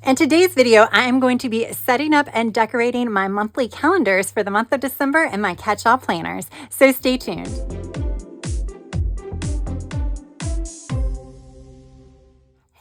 In today's video, I am going to be setting up and decorating my monthly calendars for the month of December and my catch-all planners, so stay tuned.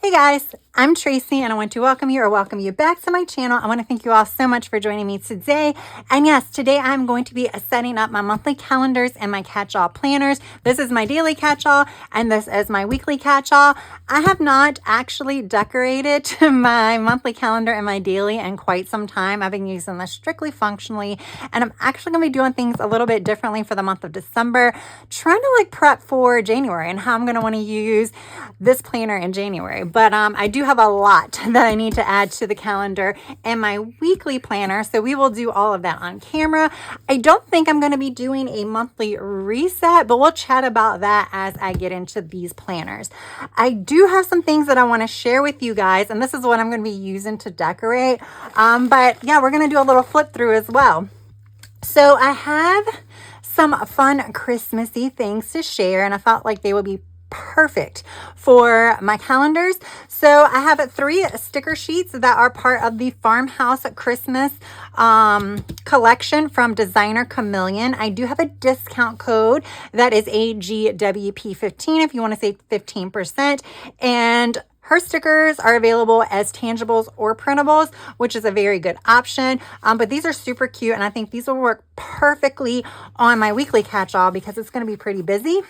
Hey guys, I'm Tracy and I want to welcome you back to my channel. I want to thank you all so much for joining me today. And yes, today I'm going to be setting up my monthly calendars and my catch-all planners. This is my daily catch-all and this is my weekly catch-all. I have not actually decorated my monthly calendar and my daily in quite some time. I've been using this strictly functionally, and I'm actually going to be doing things a little bit differently for the month of December, trying to prep for January and how I'm going to want to use this planner in January. But I do have a lot that I need to add to the calendar and my weekly planner, so we will do all of that on camera. I don't think I'm going to be doing a monthly reset, but we'll chat about that as I get into these planners. I do have some things that I want to share with you guys, and this is what I'm going to be using to decorate. But yeah, we're going to do a little flip through as well. So I have some fun Christmassy things to share, and I felt like they would be perfect for my calendars. So I have 3 sticker sheets that are part of the Farmhouse Christmas collection from Designer Chameleon. I do have a discount code that is AGWP15 if you want to save 15%, and her stickers are available as tangibles or printables, which is a very good option. But these are super cute, and I think these will work perfectly on my weekly catch-all because it's going to be pretty busy.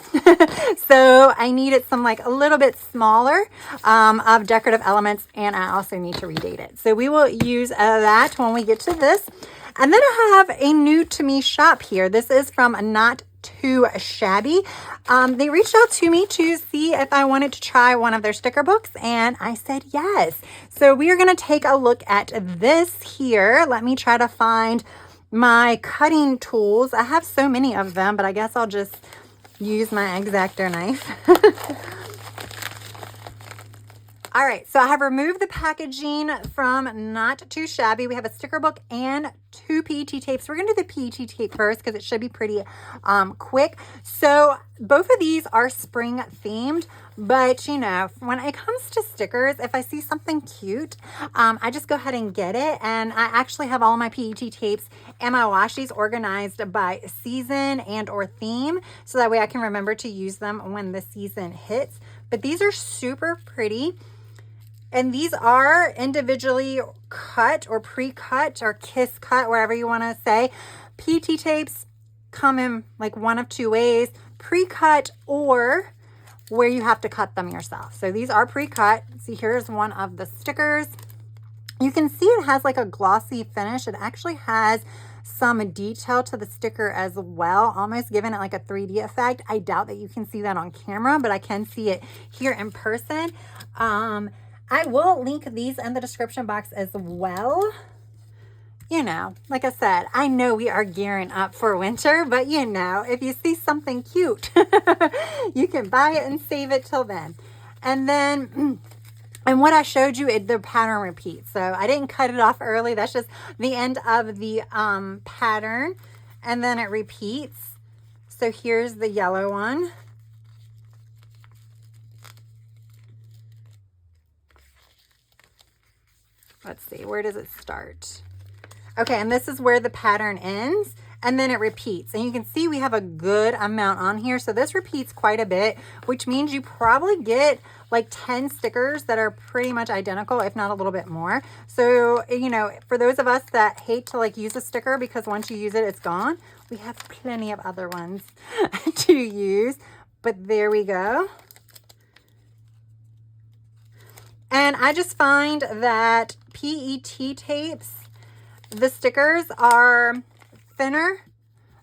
So I needed some a little bit smaller of decorative elements, and I also need to redate it. So we will use that when we get to this. And then I have a new to me shop here. This is from Not Too Shabby. They reached out to me to see if I wanted to try one of their sticker books, and I said yes. So we are going to take a look at this here. Let me try to find my cutting tools. I have so many of them, but I guess I'll just use my X-Acto knife. All right, so I have removed the packaging from Not Too Shabby. We have a sticker book and 2 PET tapes. We're gonna do the PET tape first because it should be pretty quick. So both of these are spring themed, but you know, when it comes to stickers, if I see something cute, I just go ahead and get it. And I actually have all my PET tapes and my washies organized by season and or theme, so that way I can remember to use them when the season hits. But these are super pretty. And these are individually cut or pre-cut or kiss cut, wherever you want to say. PET tapes come in one of 2 ways: pre-cut or where you have to cut them yourself. So these are pre-cut. See, here's one of the stickers. You can see it has a glossy finish. It actually has some detail to the sticker as well, almost giving it a 3D effect. I doubt that you can see that on camera, but I can see it here in person. I will link these in the description box as well. You know, like I said, I know we are gearing up for winter, but you know, if you see something cute, you can buy it and save it till then. And then, and what I showed you, the pattern repeats. So I didn't cut it off early. That's just the end of the pattern. And then it repeats. So here's the yellow one. Let's see, where does it start? Okay, and this is where the pattern ends, and then it repeats. And you can see we have a good amount on here. So this repeats quite a bit, which means you probably get 10 stickers that are pretty much identical, if not a little bit more. So, you know, for those of us that hate to use a sticker because once you use it, it's gone, we have plenty of other ones to use. But there we go. And I just find that PET tapes, the stickers are thinner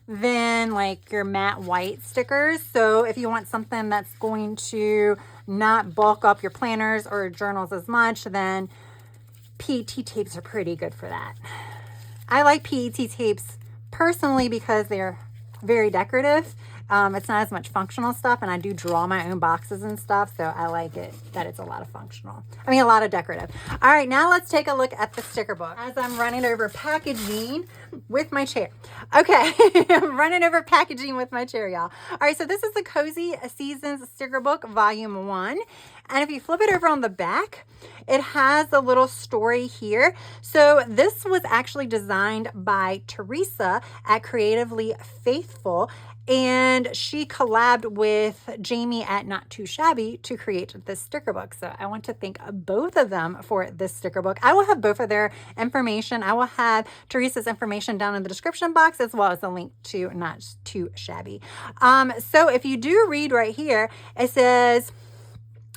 than your matte white stickers. So if you want something that's going to not bulk up your planners or journals as much, then PET tapes are pretty good for that. I like PET tapes personally because they're very decorative It's not as much functional stuff, and I do draw my own boxes and stuff, so I like it that it's a lot of functional. I mean, a lot of decorative. All right, now let's take a look at the sticker book as I'm running over packaging with my chair. Okay, I'm running over packaging with my chair, y'all. All right, so this is the Cozy Seasons sticker book, volume 1. And if you flip it over on the back, it has a little story here. So this was actually designed by Teresa at Creatively Faithful, and she collabed with Jamie at Not Too Shabby to create this sticker book. So I want to thank both of them for this sticker book. I will have both of their information. I will have Teresa's information down in the description box, as well as the link to Not Too Shabby. So if you do read right here, it says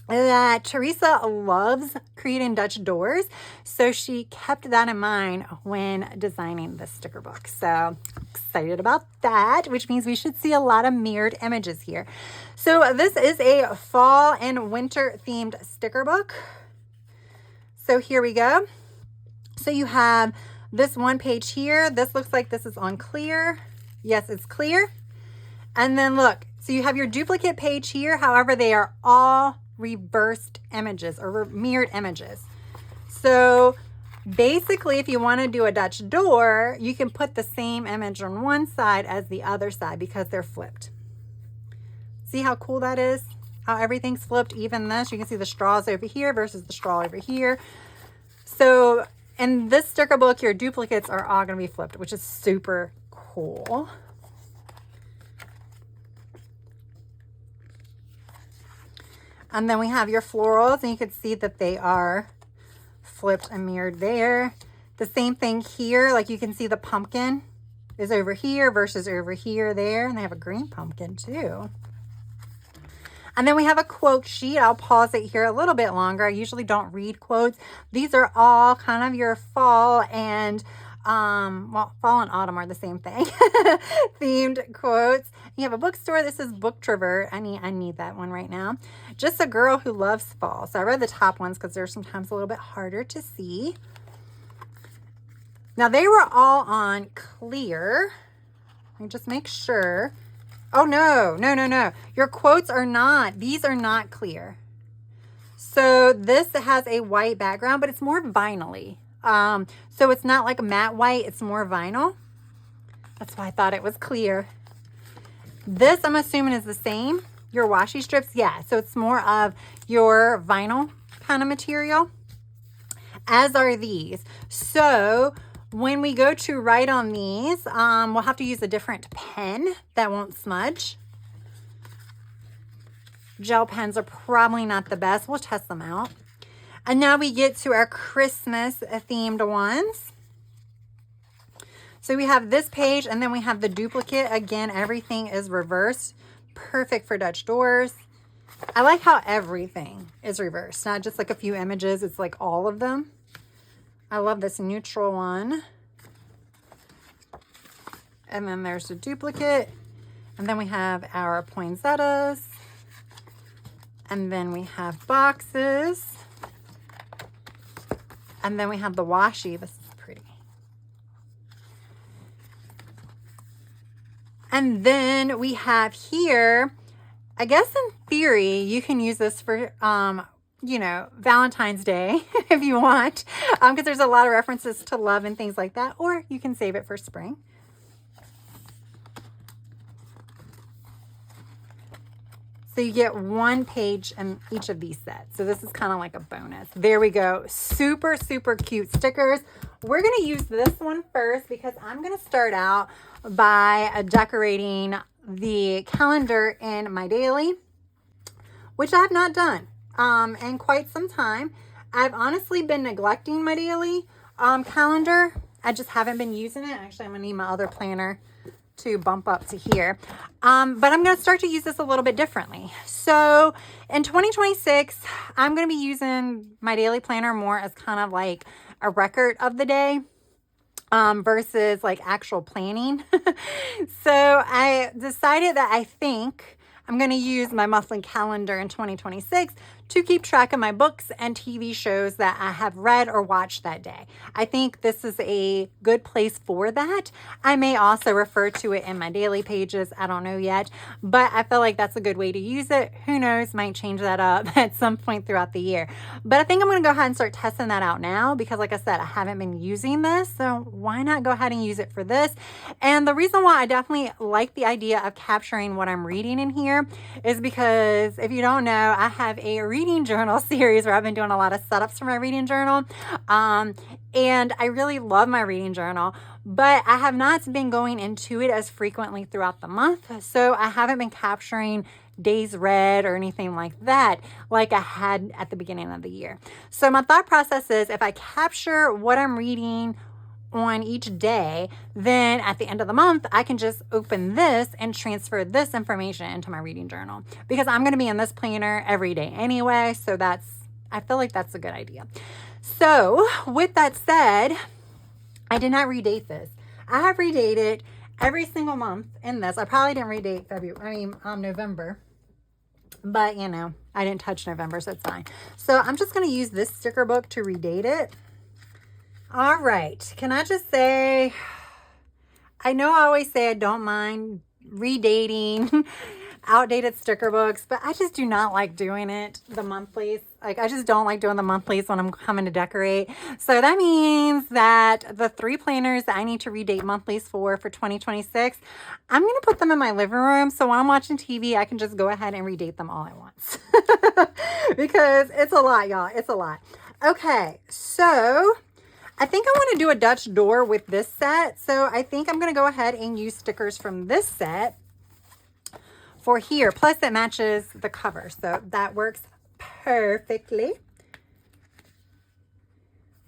that Teresa loves creating Dutch doors, so she kept that in mind when designing this sticker book. So excited about that, which means we should see a lot of mirrored images here. So this is a fall and winter themed sticker book. So here we go. So you have this one page here. This looks like this is on clear. Yes, it's clear. And then look, so you have your duplicate page here. However, they are all reversed images or mirrored images. So basically, if you want to do a Dutch door, you can put the same image on one side as the other side because they're flipped. See how cool that is? How everything's flipped, even this. You can see the straws over here versus the straw over here. So in this sticker book, your duplicates are all going to be flipped, which is super cool. And then we have your florals, and you can see that they are flipped and mirrored there. The same thing here, like you can see the pumpkin is over here versus over here there, and they have a green pumpkin too. And then we have a quote sheet. I'll pause it here a little bit longer. I usually don't read quotes. These are all kind of your fall and well, fall and autumn are the same thing. Themed quotes. You have a bookstore. This is Book Travert. I need that one right now. Just a girl who loves fall. So I read the top ones because they're sometimes a little bit harder to see. Now they were all on clear. Let me just make sure. Oh no. Your quotes are not. These are not clear. So this has a white background, but it's more vinyl-y. So it's not like a matte white, it's more vinyl. That's why I thought it was clear. This, I'm assuming, is the same. Your washi strips, yeah. So it's more of your vinyl kind of material, as are these. So when we go to write on these, we'll have to use a different pen that won't smudge. Gel pens are probably not the best. We'll test them out. And now we get to our Christmas themed ones. So we have this page, and then we have the duplicate. Again, everything is reversed. Perfect for Dutch doors. I like how everything is reversed, not just like a few images. It's like all of them. I love this neutral one. And then there's the duplicate. And then we have our poinsettias. And then we have boxes. And then we have the washi. This is pretty. And then we have here, I guess in theory, you can use this for, you know, Valentine's Day if you want, because there's a lot of references to love and things like that, or you can save it for spring. So you get one page in each of these sets. So this is kind of like a bonus. There we go. Super, super cute stickers. We're going to use this one first because I'm going to start out by decorating the calendar in my daily, which I have not done in quite some time. I've honestly been neglecting my daily calendar. I just haven't been using it. Actually, I'm going to need my other planner to bump up to here. But I'm going to start to use this a little bit differently. So in 2026, I'm going to be using my daily planner more as kind of like a record of the day versus like actual planning. So I decided that I think I'm going to use my monthly calendar in 2026 to keep track of my books and TV shows that I have read or watched that day. I think this is a good place for that. I may also refer to it in my daily pages. I don't know yet, but I feel like that's a good way to use it. Who knows, might change that up at some point throughout the year. But I think I'm going to go ahead and start testing that out now because like I said, I haven't been using this. So why not go ahead and use it for this? And the reason why I definitely like the idea of capturing what I'm reading in here is because if you don't know, I have a reading journal series where I've been doing a lot of setups for my reading journal. And I really love my reading journal, but I have not been going into it as frequently throughout the month. So I haven't been capturing days read or anything like that like I had at the beginning of the year. So my thought process is if I capture what I'm reading on each day, then at the end of the month, I can just open this and transfer this information into my reading journal because I'm going to be in this planner every day anyway. So I feel like that's a good idea. So with that said, I did not redate this. I have redated every single month in this. I probably didn't redate November, but you know, I didn't touch November, so it's fine. So I'm just going to use this sticker book to redate it. All right. Can I just say, I know I always say I don't mind redating outdated sticker books, but I just do not like doing it, the monthlies. Like, I just don't like doing the monthlies when I'm coming to decorate. So that means that the 3 planners that I need to redate monthlies for 2026, I'm going to put them in my living room. So when I'm watching TV, I can just go ahead and redate them all at once. Because it's a lot, y'all. It's a lot. Okay, so I think I want to do a Dutch door with this set. So I think I'm going to go ahead and use stickers from this set for here. Plus it matches the cover. So that works perfectly.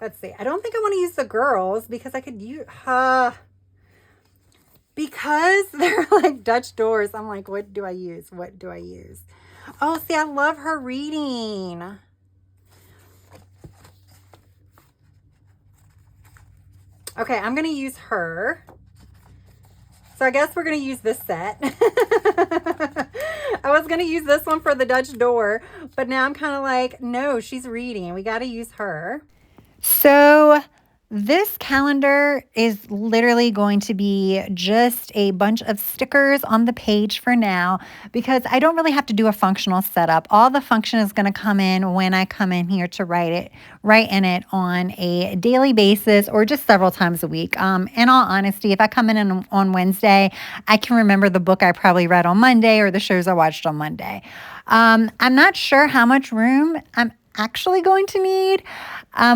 Let's see. I don't think I want to use the girls because I could use, because they're like Dutch doors. I'm like, what do I use? What do I use? Oh, see, I love her reading. Okay, I'm going to use her. So I guess we're going to use this set. I was going to use this one for the Dutch door, but now I'm kind of like, no, she's reading. We got to use her. So this calendar is literally going to be just a bunch of stickers on the page for now because I don't really have to do a functional setup. All the function is going to come in when I come in here to write in it on a daily basis or just several times a week. In all honesty, if I come in on Wednesday, I can remember the book I probably read on Monday or the shows I watched on Monday. I'm not sure how much room I'm actually going to need.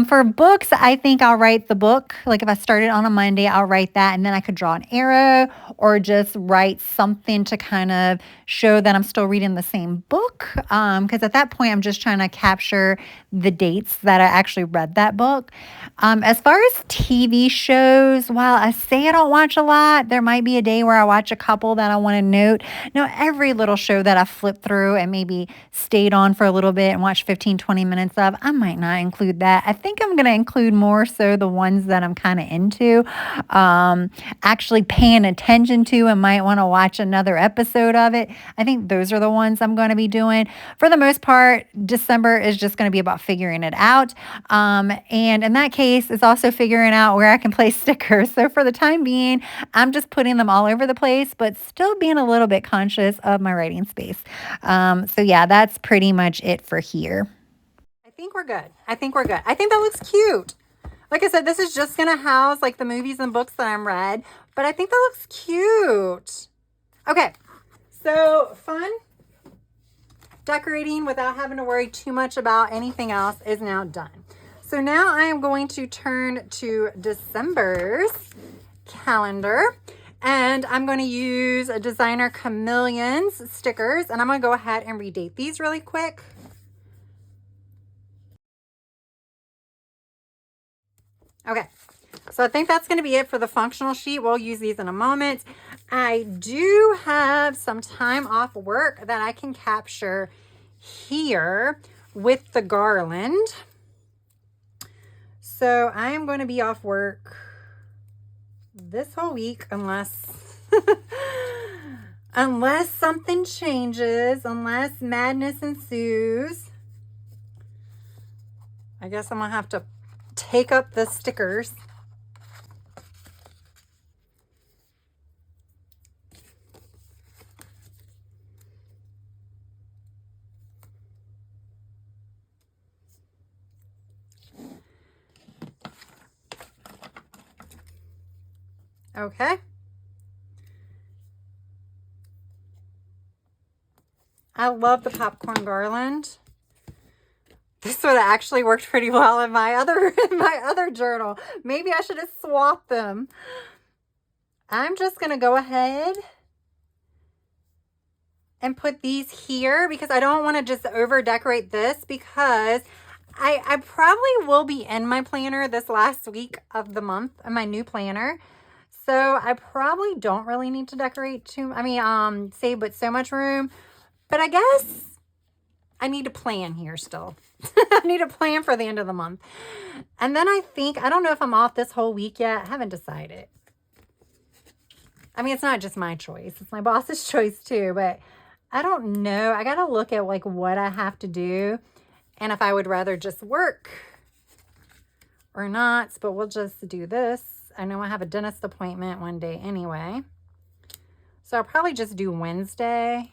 For books, I think I'll write the book. Like if I started on a Monday, I'll write that and then I could draw an arrow or just write something to kind of show that I'm still reading the same book. Because at that point, I'm just trying to capture the dates that I actually read that book. As far as TV shows, while I say I don't watch a lot, there might be a day where I watch a couple that I want to note. Now, every little show that I flip through and maybe stayed on for a little bit and watched 15, 20 minutes of, I might not include that. I think I'm going to include more so the ones that I'm kind of into, actually paying attention to and might want to watch another episode of it. I think those are the ones I'm going to be doing. For the most part, December is just going to be about figuring it out. And in that case, it's also figuring out where I can place stickers. So for the time being, I'm just putting them all over the place, but still being a little bit conscious of my writing space. So yeah, that's pretty much it for here. I think we're good. I think that looks cute. Like I said, this is just going to house like the movies and books that I'm read, but I think that looks cute. Okay. So fun decorating without having to worry too much about anything else is now done. So now I am going to turn to December's calendar and I'm going to use a Designer Chameleons stickers and I'm going to go ahead and redate these really quick. Okay, so I think that's going to be it for the functional sheet. We'll use these in a moment. I do have some time off work that I can capture here with the garland. So I am going to be off work this whole week unless unless something changes, unless madness ensues. I guess I'm gonna have to take up the stickers. Okay. I love the popcorn garland. This would have actually worked pretty well in my other journal. Maybe I should have swapped them. I'm just going to go ahead and put these here because I don't want to just over decorate this because I probably will be in my planner this last week of the month, in my new planner. So I probably don't really need to decorate save but so much room. But I guess I need a plan here still. I need a plan for the end of the month. And then I don't know if I'm off this whole week yet. I haven't decided. I mean, it's not just my choice. It's my boss's choice too. But I don't know. I got to look at like what I have to do. And if I would rather just work or not. But we'll just do this. I know I have a dentist appointment one day anyway. So I'll probably just do Wednesday.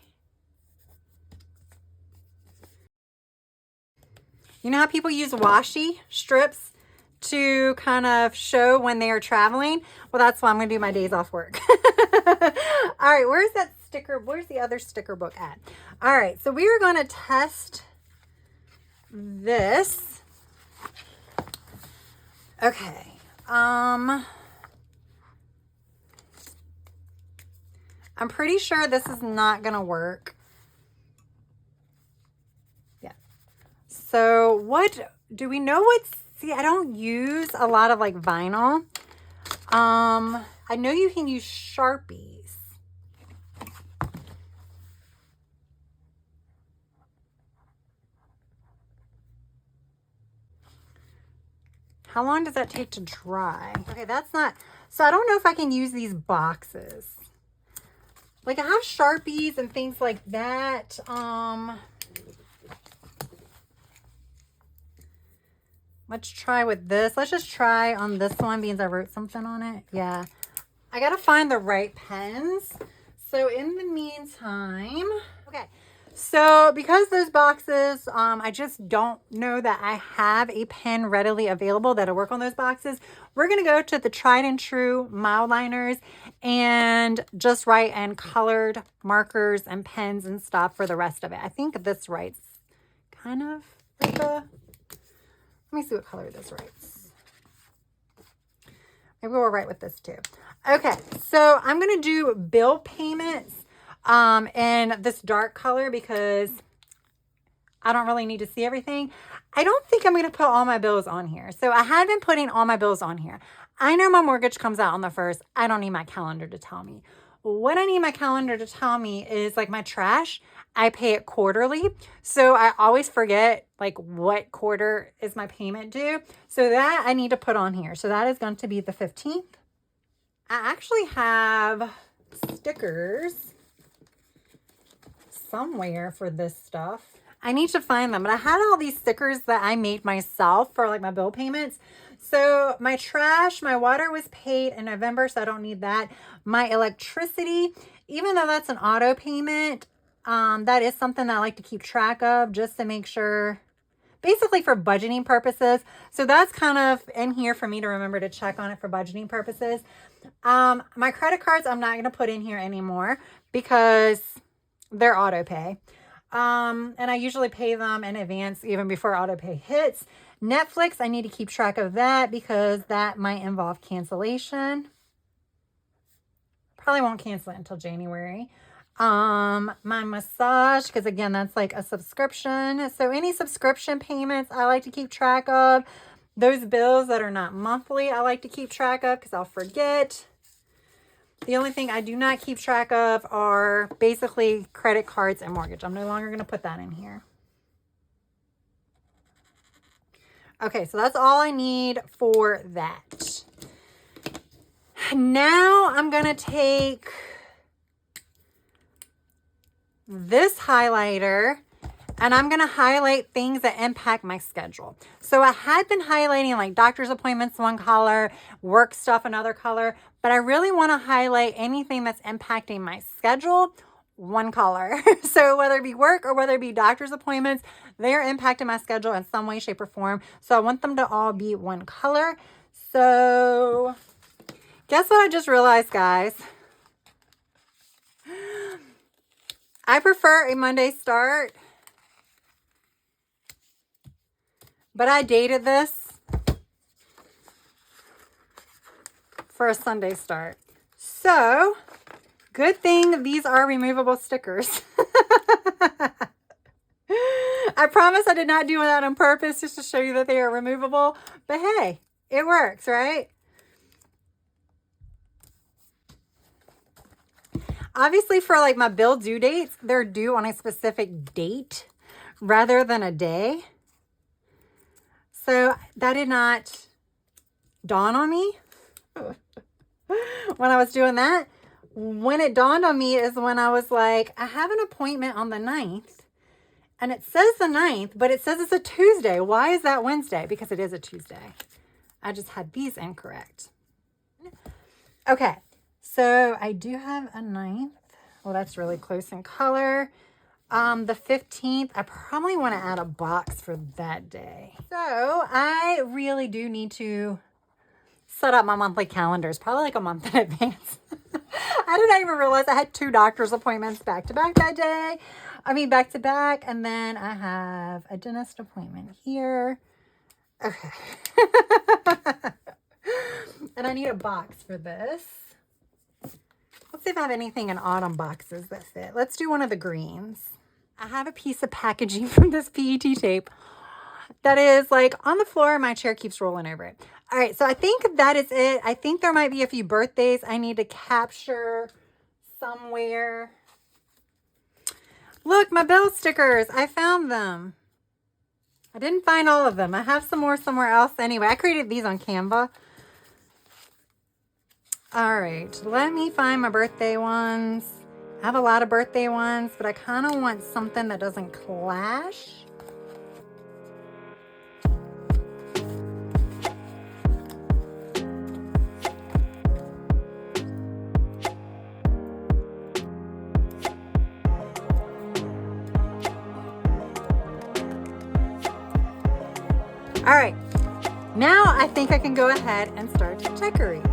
You know how people use washi strips to kind of show when they are traveling? Well, that's why I'm going to do my days off work. All right, where's that sticker? Where's the other sticker book at? All right, so we are going to test this. Okay. I'm pretty sure this is not going to work. So what do we know? See, I don't use a lot of like vinyl. I know you can use Sharpies. How long does that take to dry? Okay, that's not, so I don't know if I can use these boxes. Like I have Sharpies and things like that. Let's try with this. Let's just try on this one because I wrote something on it. Yeah. I got to find the right pens. So in the meantime, okay. So because those boxes, I just don't know that I have a pen readily available that'll work on those boxes. We're going to go to the tried and true mild liners and just write in colored markers and pens and stuff for the rest of it. I think this writes kind of like a... Let me see what color this writes. Maybe we'll write with this too. Okay, so I'm going to do bill payments in this dark color because I don't really need to see everything. I don't think I'm going to put all my bills on here. So I had been putting all my bills on here. I know my mortgage comes out on the 1st. I don't need my calendar to tell me. What I need my calendar to tell me is like my trash. I pay it quarterly. So I always forget like what quarter is my payment due. So that I need to put on here. So that is going to be the 15th. I actually have stickers somewhere for this stuff. I need to find them. But I had all these stickers that I made myself for like my bill payments. So my trash, my water was paid in November, so I don't need that. My electricity, even though that's an auto payment, that is something that I like to keep track of just to make sure, basically for budgeting purposes. So that's kind of in here for me to remember to check on it for budgeting purposes. My credit cards, I'm not going to put in here anymore because they're auto pay. And I usually pay them in advance even before auto pay hits. Netflix, I need to keep track of that because that might involve cancellation. Probably won't cancel it until January. My massage, because again, that's like a subscription. So any subscription payments I like to keep track of. Those bills that are not monthly, I like to keep track of because I'll forget. The only thing I do not keep track of are basically credit cards and mortgage. I'm no longer going to put that in here. Okay, so that's all I need for that. Now I'm going to take this highlighter And I'm going to highlight things that impact my schedule. So I had been highlighting like doctor's appointments, one color, work stuff, another color, but I really want to highlight anything that's impacting my schedule, one color. So whether it be work or whether it be doctor's appointments, they're impacting my schedule in some way, shape, or form. So I want them to all be one color. So guess what I just realized, guys? I prefer a Monday start, but I dated this for a Sunday start. So, good thing these are removable stickers. I promise I did not do that on purpose just to show you that they are removable. But hey, it works, right? Obviously, for like my bill due dates, they're due on a specific date rather than a day. So that did not dawn on me when I was doing that. When it dawned on me is when I was like, I have an appointment on the 9th. And it says the 9th, but it says it's a Tuesday. Why is that Wednesday? Because it is a Tuesday. I just had these incorrect. Okay. So I do have a 9th. Well, that's really close in color. The 15th, I probably want to add a box for that day. So I really do need to set up my monthly calendars, probably like a month in advance. I did not even realize I had 2 doctor's appointments back to back that day. I mean, back to back. And then I have a dentist appointment here. Okay. And I need a box for this. Let's see if I have anything in autumn boxes that fit. Let's do one of the greens. I have a piece of packaging from this PET tape that is like on the floor. My chair keeps rolling over it. All right, so I think that is it. I think there might be a few birthdays I need to capture somewhere. Look, my bill stickers. I found them. I didn't find all of them. I have some more somewhere else. Anyway, I created these on Canva. All right, let me find my birthday ones. I have a lot of birthday ones, but I kind of want something that doesn't clash. All right, now I think I can go ahead and start decorating.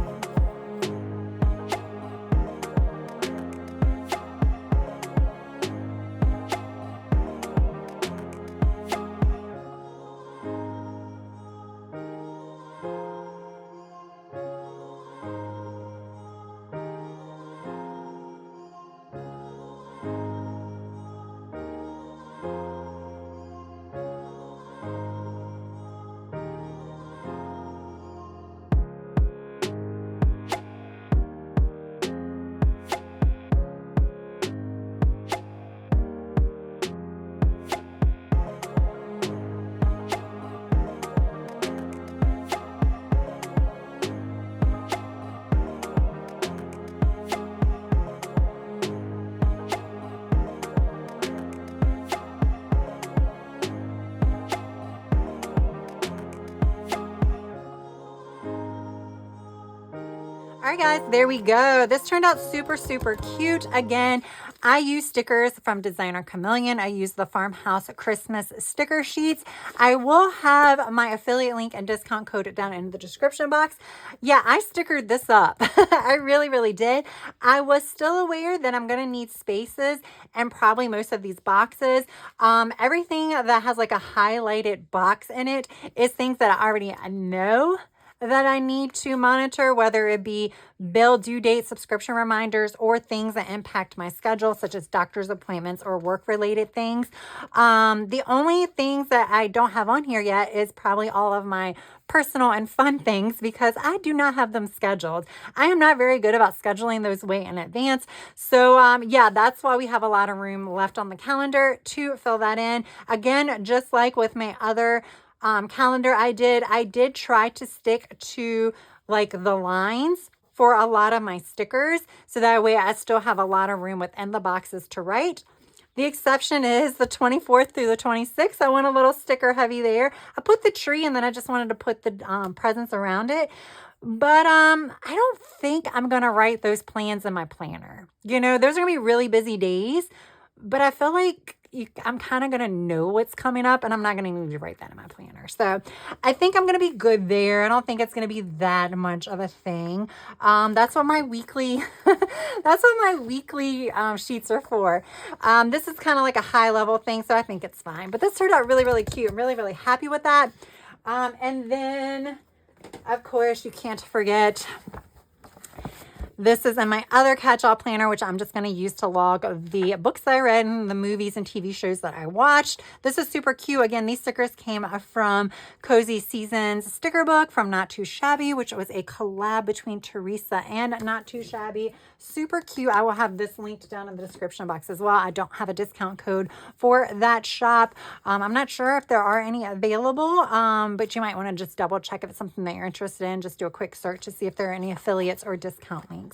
All right, guys, there we go. This turned out super, super cute. Again, I use stickers from Designer Chameleon. I use the Farmhouse Christmas sticker sheets. I will have my affiliate link and discount code down in the description box. Yeah, I stickered this up. I really, really did. I was still aware that I'm going to need spaces and probably most of these boxes. Everything that has like a highlighted box in it is things that I already know that I need to monitor, whether it be bill due date, subscription reminders, or things that impact my schedule, such as doctor's appointments or work-related things. The only things that I don't have on here yet is probably all of my personal and fun things because I do not have them scheduled. I am not very good about scheduling those way in advance. So yeah, that's why we have a lot of room left on the calendar to fill that in. Again, just like with my other calendar I did try to stick to like the lines for a lot of my stickers. So that way I still have a lot of room within the boxes to write. The exception is the 24th through the 26th. I went a little sticker heavy there. I put the tree and then I just wanted to put the presents around it. But I don't think I'm going to write those plans in my planner. You know, those are going to be really busy days, but I feel like I'm kind of going to know what's coming up and I'm not going to need to write that in my planner. So I think I'm going to be good there. I don't think it's going to be that much of a thing. That's what my weekly, sheets are for. This is kind of like a high level thing. So I think it's fine, but this turned out really, really cute. I'm really, really happy with that. And then of course you can't forget, this is in my other catch-all planner, which I'm just going to use to log the books that I read and the movies and TV shows that I watched. This is super cute. Again, these stickers came from Cozy Seasons sticker book from Not Too Shabby, which was a collab between Teresa and Not Too Shabby. Super cute. I will have this linked down in the description box as well. I don't have a discount code for that shop. I'm not sure if there are any available, but you might want to just double check if it's something that you're interested in. Just do a quick search to see if there are any affiliates or discount links.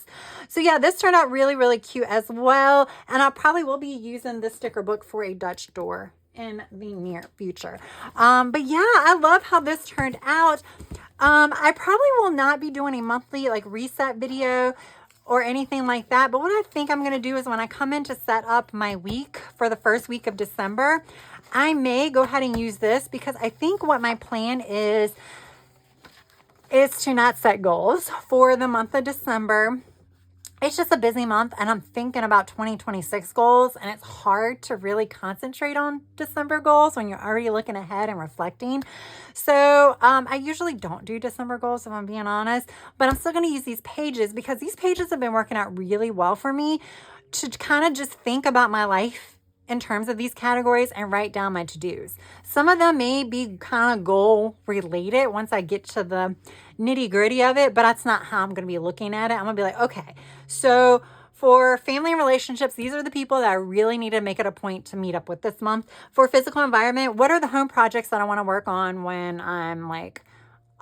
So yeah, this turned out really, really cute as well. And I probably will be using this sticker book for a Dutch door in the near future. But yeah, I love how this turned out. I probably will not be doing a monthly like reset video or anything like that. But what I think I'm going to do is when I come in to set up my week for the first week of December, I may go ahead and use this because I think what my plan is to not set goals for the month of December. It's just a busy month and I'm thinking about 2026 goals, and it's hard to really concentrate on December goals when you're already looking ahead and reflecting. So I usually don't do December goals if I'm being honest, but I'm still going to use these pages because these pages have been working out really well for me to kind of just think about my life in terms of these categories and write down my to-dos. Some of them may be kind of goal related once I get to the nitty gritty of it, but that's not how I'm going to be looking at it. I'm going to be like, okay, so for family and relationships, these are the people that I really need to make it a point to meet up with this month. For physical environment, what are the home projects that I want to work on when I'm like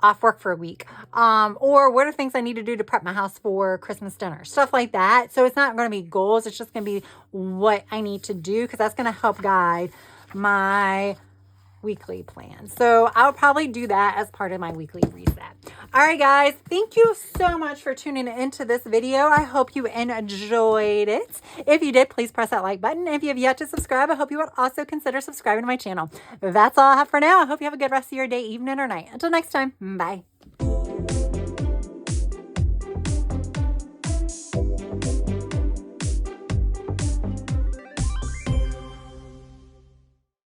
off work for a week? Or what are things I need to do to prep my house for Christmas dinner? Stuff like that. So it's not going to be goals. It's just going to be what I need to do because that's going to help guide my weekly plan. So I'll probably do that as part of my weekly reset. All right, guys, thank you so much for tuning into this video. I hope you enjoyed it. If you did, please press that like button. If you have yet to subscribe, I hope you would also consider subscribing to my channel. That's all I have for now. I hope you have a good rest of your day, evening, or night. Until next time, bye.